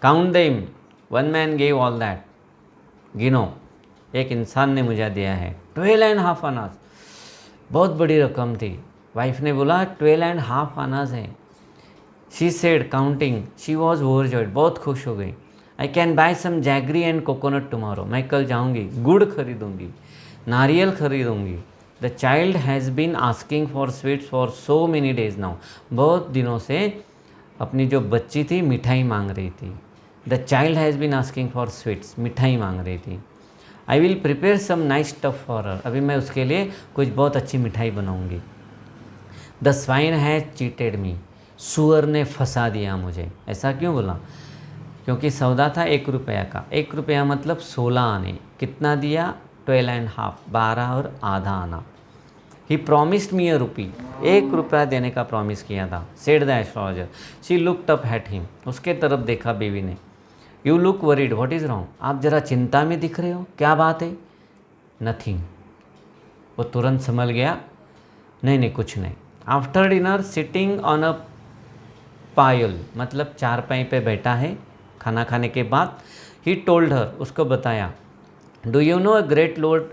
Count them, one man gave all that, गिनो, एक इंसान ने मुझे दिया है 12.5 आनाज। बहुत बड़ी रकम थी। वाइफ ने बोला 12.5 आनाज है। She said counting, she was overjoyed, बहुत खुश हो गई। I can buy some jaggery and coconut tomorrow, मैं कल जाऊँगी, गुड़ खरीदूँगी, नारियल खरीदूँगी। The child has been asking for sweets for so many days now, बहुत दिनों से अपनी जो बच्ची थी मिठाई मांग रही थी। The child has been asking for sweets, मिठाई मांग रही थी। I will prepare some nice stuff for her, अभी मैं उसके लिए कुछ बहुत अच्छी मिठाई बनाऊँगी। The swine has cheated me, सुअर ने फंसा दिया मुझे। ऐसा क्यों बोला, क्योंकि सौदा था 1 रुपया का, 1 रुपया मतलब 16 आने। कितना दिया, 12.5, 12 और आधा आना। ही प्रॉमिस्ड मी अ रुपी, 1 रुपया देने का प्रॉमिस किया था। Said the astrologer, she looked up at him, उसके तरफ देखा बीवी ने। You look worried, what is wrong, आप ज़रा चिंता में दिख रहे हो, क्या बात है। नथिंग, वो तुरंत समझ गया, नहीं नहीं कुछ नहीं। After dinner sitting on a pyol, मतलब चारपाई पे बैठा है खाना खाने के बाद। ही टोल्ड हर, उसको बताया, do you know a great load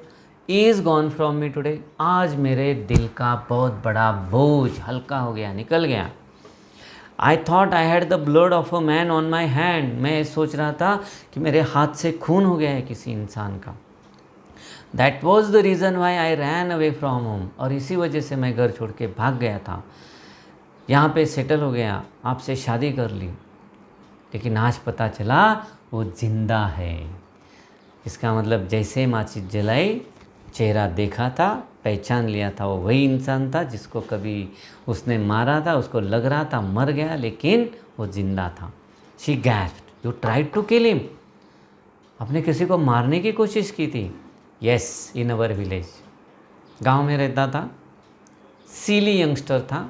is gone from me today, आज मेरे दिल का बहुत बड़ा बोझ हल्का हो गया, निकल गया। I thought I had the blood of a man on my hand, मैं सोच रहा था कि मेरे हाथ से खून हो गया है किसी इंसान का। That was the reason why I ran away from home, और इसी वजह से मैं घर छोड़ के भाग गया था, यहाँ पे सेटल हो गया, आपसे शादी कर ली, लेकिन आज पता चला वो जिंदा है। इसका मतलब जैसे माचिस जलाई, चेहरा देखा था, पहचान लिया था, वो वही इंसान था जिसको कभी उसने मारा था, उसको लग रहा था मर गया, लेकिन वो जिंदा था। She gasped, you tried to kill him, आपने किसी को मारने की कोशिश की थी। यस, इन अवर विलेज, गांव में रहता था, सीली यंगस्टर था,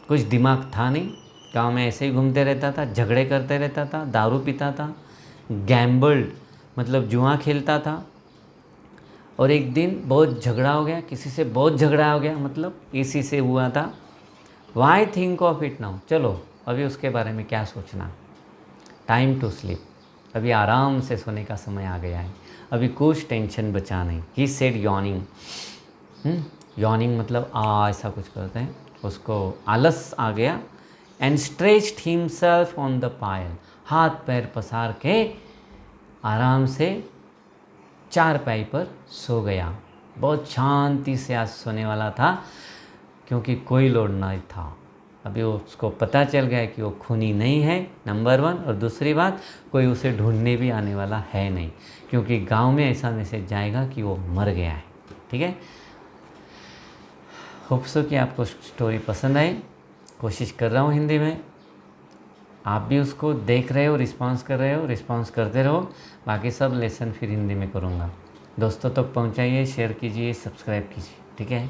कुछ दिमाग था नहीं, गांव में ऐसे ही घूमते रहता था, झगड़े करते रहता था, दारू पीता था, गैम्बल्ड मतलब जुआ खेलता था, और एक दिन बहुत झगड़ा हो गया, किसी से बहुत झगड़ा हो गया, मतलब इसी से हुआ था। Why think of it now, चलो अभी उसके बारे में क्या सोचना, टाइम टू स्लीप, अभी आराम से सोने का समय आ गया है, अभी कुछ टेंशन बचा नहीं। ही सेड यॉर्निंग, यॉर्निंग मतलब ऐसा कुछ करते हैं, उसको आलस आ गया। And stretched himself on the pyol, हाथ पैर पसार के आराम से चारपाई पर सो गया। बहुत शांति से आज सोने वाला था, क्योंकि कोई लोड नहीं था। अभी उसको पता चल गया कि वो खूनी नहीं है, नंबर 1, और दूसरी बात कोई उसे ढूंढने भी आने वाला है नहीं, क्योंकि गांव में ऐसा मैसेज जाएगा कि वो मर गया है। ठीक है, होप सो कि आपको स्टोरी पसंद आए। कोशिश कर रहा हूँ हिंदी में, आप भी उसको देख रहे हो, रिस्पांस कर रहे हो, रिस्पांस करते रहो। बाकी सब लेसन फिर हिंदी में करूँगा। दोस्तों तक पहुँचाइए, शेयर कीजिए, सब्सक्राइब कीजिए। ठीक है।